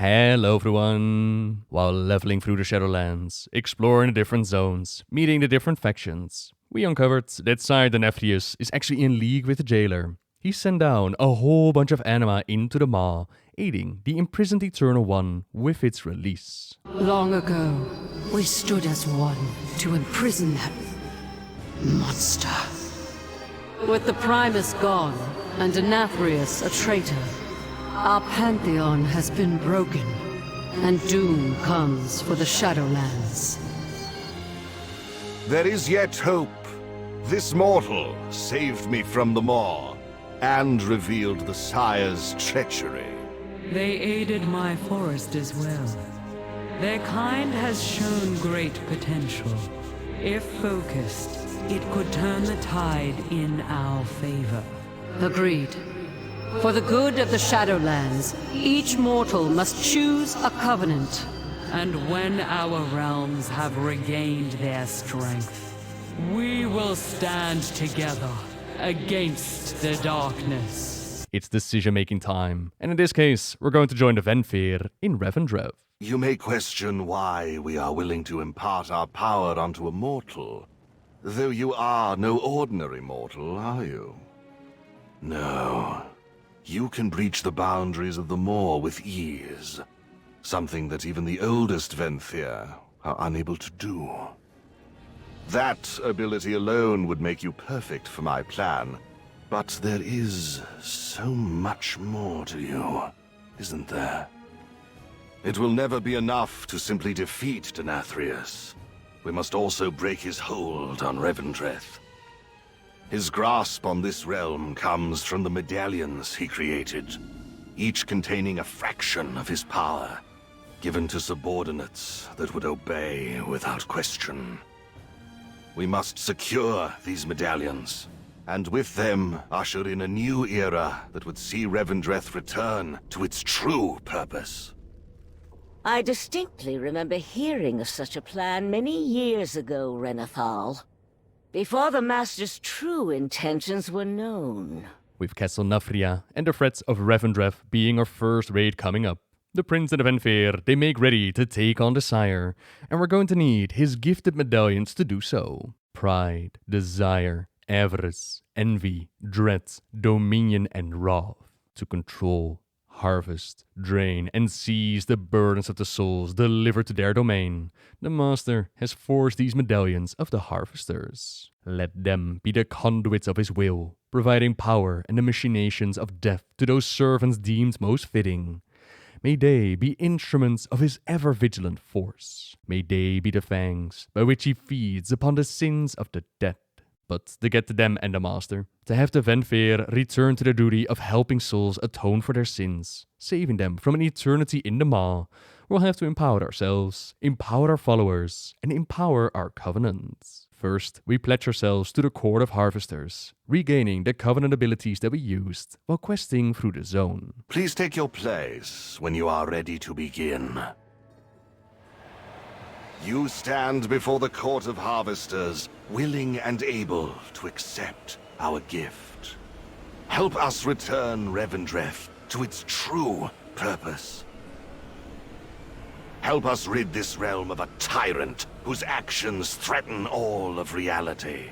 Hello everyone! While leveling through the Shadowlands, exploring the different zones, meeting the different factions, we uncovered that Sire Denathrius is actually in league with the jailer. He sent down a whole bunch of anima into the maw, aiding the imprisoned Eternal One with its release. Long ago, we stood as one to imprison that monster. With the Primus gone, and Denathrius a traitor, our pantheon has been broken, and doom comes for the Shadowlands. There is yet hope. This mortal saved me from the maw, and revealed the Sire's treachery. They aided my forest as well. Their kind has shown great potential. If focused, it could turn the tide in our favor. Agreed. For the good of the Shadowlands, each mortal must choose a covenant. And when our realms have regained their strength, we will stand together against the darkness. It's decision-making time, and in this case, we're going to join the Venthyr in Venthyr. You may question why we are willing to impart our power onto a mortal. Though you are no ordinary mortal, are you? No. You can breach the boundaries of the maw with ease. Something that even the oldest Venthyr are unable to do. That ability alone would make you perfect for my plan. But there is so much more to you, isn't there? It will never be enough to simply defeat Denathrius. We must also break his hold on Revendreth. His grasp on this realm comes from the medallions he created, each containing a fraction of his power, given to subordinates that would obey without question. We must secure these medallions, and with them usher in a new era that would see Revendreth return to its true purpose. I distinctly remember hearing of such a plan many years ago, Renathal. Before the Master's true intentions were known. With Castle Nafria and the threats of Revendreth being our first raid coming up, the Prince and the Venthyr, they make ready to take on the Sire, and we're going to need his gifted medallions to do so. Pride, desire, avarice, envy, dread, dominion, and wrath. To control, harvest, drain, and seize the burdens of the souls delivered to their domain. The Master has forged these medallions of the Harvesters. Let them be the conduits of his will, providing power and the machinations of death to those servants deemed most fitting. May they be instruments of his ever-vigilant force. May they be the fangs by which he feeds upon the sins of the dead. But to get to them and the Master, to have the Venthyr return to their duty of helping souls atone for their sins, saving them from an eternity in the maw, we'll have to empower ourselves, empower our followers, and empower our covenants. First, we pledge ourselves to the Court of Harvesters, regaining the covenant abilities that we used while questing through the zone. Please take your place when you are ready to begin. You stand before the Court of Harvesters, willing and able to accept our gift. Help us return Revendreth to its true purpose. Help us rid this realm of a tyrant whose actions threaten all of reality.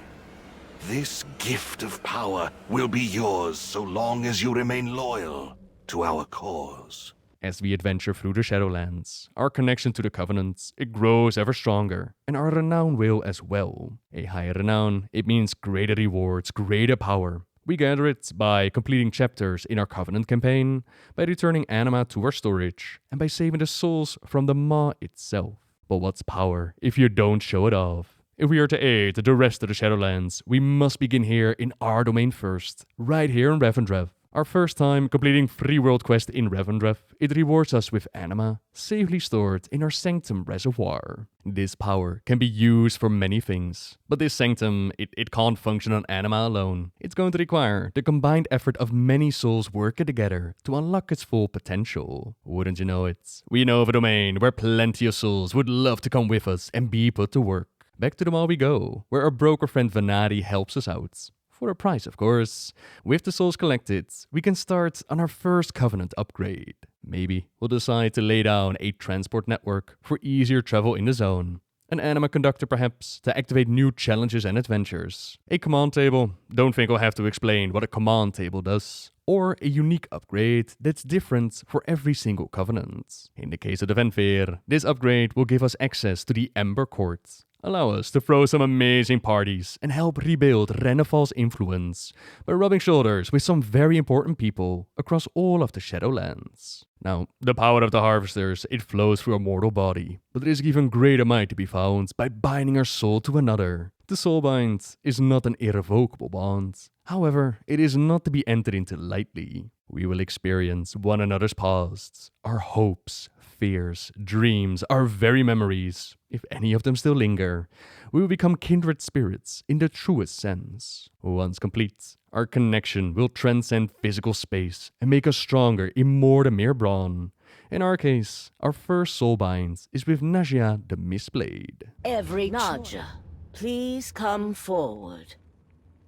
This gift of power will be yours so long as you remain loyal to our cause. As we adventure through the Shadowlands, our connection to the Covenants, it grows ever stronger, and our renown will as well. A higher renown, it means greater rewards, greater power. We gather it by completing chapters in our Covenant campaign, by returning anima to our storage, and by saving the souls from the maw itself. But what's power if you don't show it off? If we are to aid the rest of the Shadowlands, we must begin here in our domain first, right here in Revendreth. Our first time completing 3 world quests in Revendreth, it rewards us with anima, safely stored in our Sanctum reservoir. This power can be used for many things, but this Sanctum, it can't function on anima alone. It's going to require the combined effort of many souls working together to unlock its full potential. Wouldn't you know it? We know of a domain where plenty of souls would love to come with us and be put to work. Back to the mall we go, where our broker friend Venari helps us out. For a price, of course. With the souls collected, we can start on our first Covenant upgrade. Maybe we'll decide to lay down a transport network for easier travel in the zone. An anima conductor perhaps, to activate new challenges and adventures. A command table, don't think I'll have to explain what a command table does. Or a unique upgrade that's different for every single covenant. In the case of the Venthyr, this upgrade will give us access to the Ember Court. Allow us to throw some amazing parties and help rebuild Renathal's influence by rubbing shoulders with some very important people across all of the Shadowlands. Now, the power of the Harvesters, it flows through our mortal body, but there is even greater might to be found by binding our soul to another. The Soulbind is not an irrevocable bond. However, it is not to be entered into lightly. We will experience one another's pasts, our hopes, fears, dreams, our very memories, if any of them still linger. We will become kindred spirits in the truest sense. Once complete, our connection will transcend physical space and make us stronger in more than mere brawn. In our case, our first soulbind is with Najia the Mistblade. Every Naja, please come forward.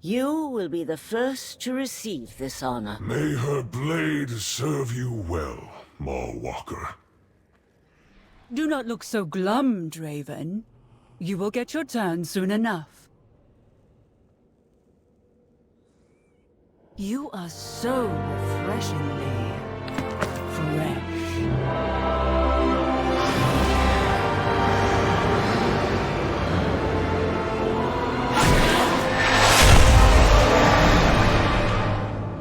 You will be the first to receive this honor. May her blade serve you well, Maw Walker. Do not look so glum, Draven. You will get your turn soon enough. You are so refreshingly fresh.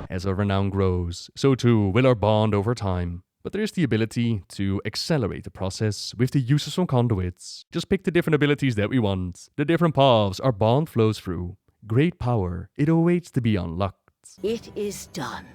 As our renown grows, so too will our bond over time. But there is the ability to accelerate the process with the use of some conduits. Just pick the different abilities that we want, the different paths our bond flows through. Great power, it awaits to be unlocked. It is done.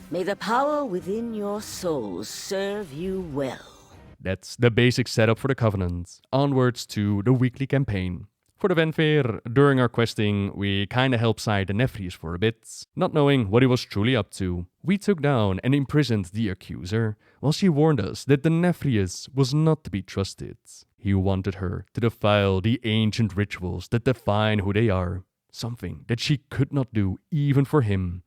May the power within your souls serve you well. That's the basic setup for the Covenant. Onwards to the weekly campaign. For the Venthyr, during our questing, we kinda helped Sire Denathrius for a bit. Not knowing what he was truly up to, we took down and imprisoned the accuser, while she warned us that Denathrius was not to be trusted. He wanted her to defile the ancient rituals that define who they are, something that she could not do even for him.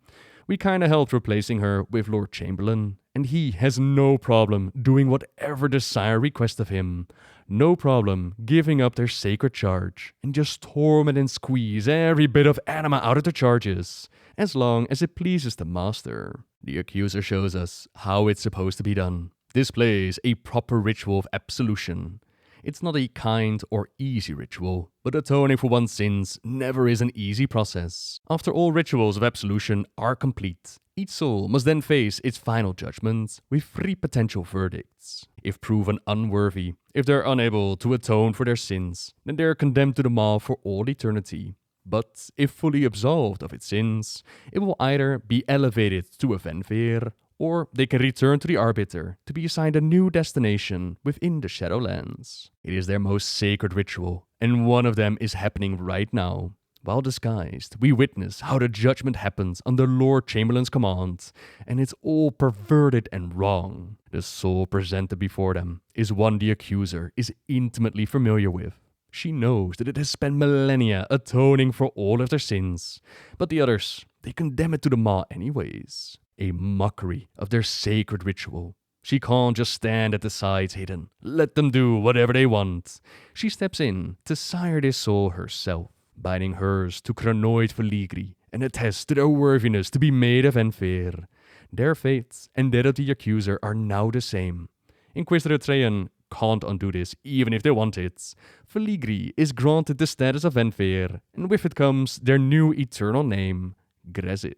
We kinda helped replacing her with Lord Chamberlain, and he has no problem doing whatever the Sire requests of him. No problem giving up their sacred charge and just torment and squeeze every bit of anima out of their charges, as long as it pleases the master. The accuser shows us how it's supposed to be done. Displays a proper ritual of absolution. It's not a kind or easy ritual, but atoning for one's sins never is an easy process. After all rituals of absolution are complete, each soul must then face its final judgment with 3 potential verdicts. If proven unworthy, if they're unable to atone for their sins, then they're condemned to the maw for all eternity. But if fully absolved of its sins, it will either be elevated to a Venthyr, or they can return to the Arbiter to be assigned a new destination within the Shadowlands. It is their most sacred ritual, and one of them is happening right now. While disguised, we witness how the judgment happens under Lord Chamberlain's command, and it's all perverted and wrong. The soul presented before them is one the accuser is intimately familiar with. She knows that it has spent millennia atoning for all of their sins, but the others, they condemn it to the maw anyways. A mockery of their sacred ritual. She can't just stand at the sides hidden. Let them do whatever they want. She steps in to sire this soul herself, binding hers to Chronoid Filigri and attests to their worthiness to be made a Venthyr. Their fate and that of the accuser are now the same. Inquisitor Treyan can't undo this even if they want it. Filigri is granted the status of Venthyr, and with it comes their new eternal name, Grezit.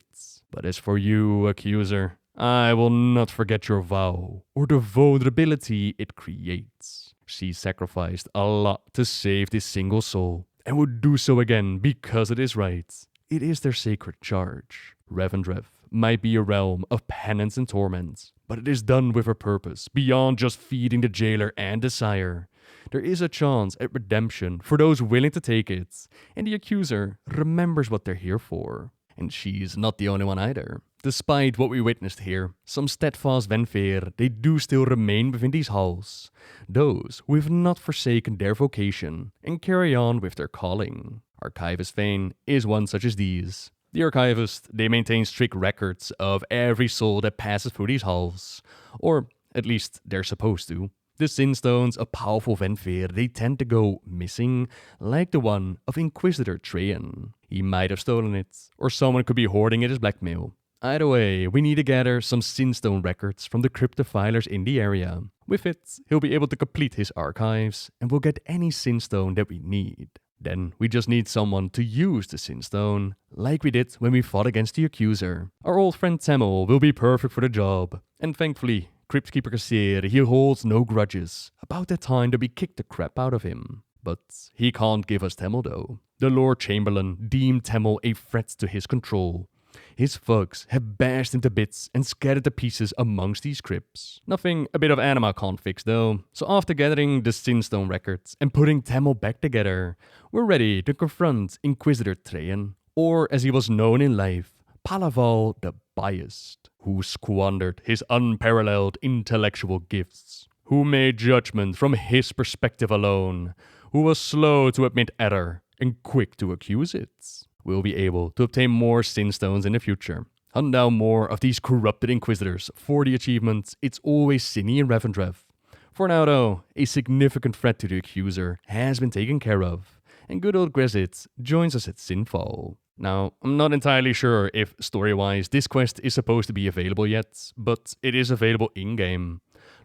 But as for you, accuser, I will not forget your vow, or the vulnerability it creates. She sacrificed a lot to save this single soul, and would do so again because it is right. It is their sacred charge. Revendreth might be a realm of penance and torment, but it is done with a purpose beyond just feeding the jailer and the sire. There is a chance at redemption for those willing to take it, and the accuser remembers what they're here for. And she's not the only one either. Despite what we witnessed here, some steadfast Venthyr, they do still remain within these halls. Those who have not forsaken their vocation and carry on with their calling. Archivist Vane is one such as these. The archivists, they maintain strict records of every soul that passes through these halls, or at least they're supposed to. The sin stones of powerful Venthyr, they tend to go missing, like the one of Inquisitor Trajan. He might have stolen it, or someone could be hoarding it as blackmail. Either way, we need to gather some Sinstone records from the cryptophilers in the area. With it, he'll be able to complete his archives, and we'll get any Sinstone that we need. Then we just need someone to use the Sinstone, like we did when we fought against the Accuser. Our old friend Tamil will be perfect for the job, and thankfully, Cryptkeeper Kasir, he holds no grudges about that time that we kicked the crap out of him. But he can't give us Tamil though. The Lord Chamberlain deemed Tamil a threat to his control. His thugs have bashed him to bits and scattered to pieces amongst these crypts. Nothing a bit of anima can't fix though. So after gathering the Sinstone records and putting Tamil back together, we're ready to confront Inquisitor Trajan, or as he was known in life, Palaval the Biased, who squandered his unparalleled intellectual gifts, who made judgment from his perspective alone, who was slow to admit error and quick to accuse it. We'll be able to obtain more Sinstones in the future, hunt down more of these corrupted Inquisitors for the achievement It's Always Sinny in Revendreth. For now though, a significant threat to the Accuser has been taken care of, and good old Grezit joins us at Sinfall. Now, I'm not entirely sure if story-wise this quest is supposed to be available yet, but it is available in-game.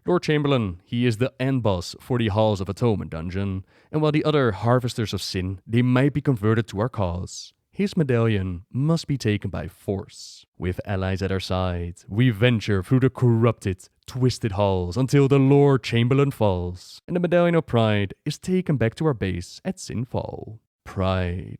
Lord Chamberlain, he is the end boss for the Halls of Atonement dungeon, and while the other Harvesters of Sin, they might be converted to our cause, his medallion must be taken by force. With allies at our side, we venture through the corrupted, twisted halls until the Lord Chamberlain falls, and the Medallion of Pride is taken back to our base at Sinfall. Pride.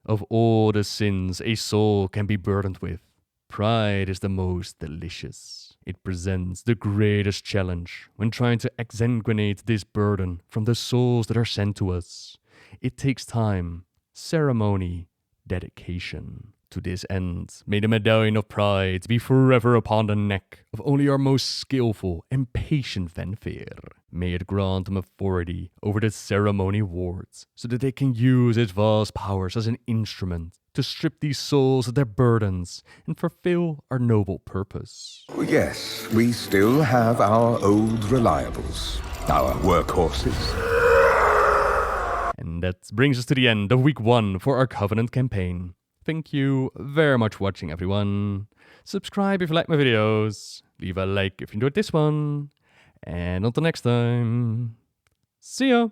Of all the sins a soul can be burdened with, pride is the most delicious. It presents the greatest challenge when trying to exsanguinate this burden from the souls that are sent to us. It takes time, ceremony, dedication. To this end, may the Medallion of Pride be forever upon the neck of only our most skillful and patient Venthyr. May it grant them authority over the ceremony wards, so that they can use its vast powers as an instrument to strip these souls of their burdens and fulfill our noble purpose. Yes, we still have our old reliables, our workhorses. And that brings us to the end of week 1 for our Covenant campaign. Thank you very much for watching, everyone. Subscribe if you like my videos. Leave a like if you enjoyed this one. And until next time, see ya!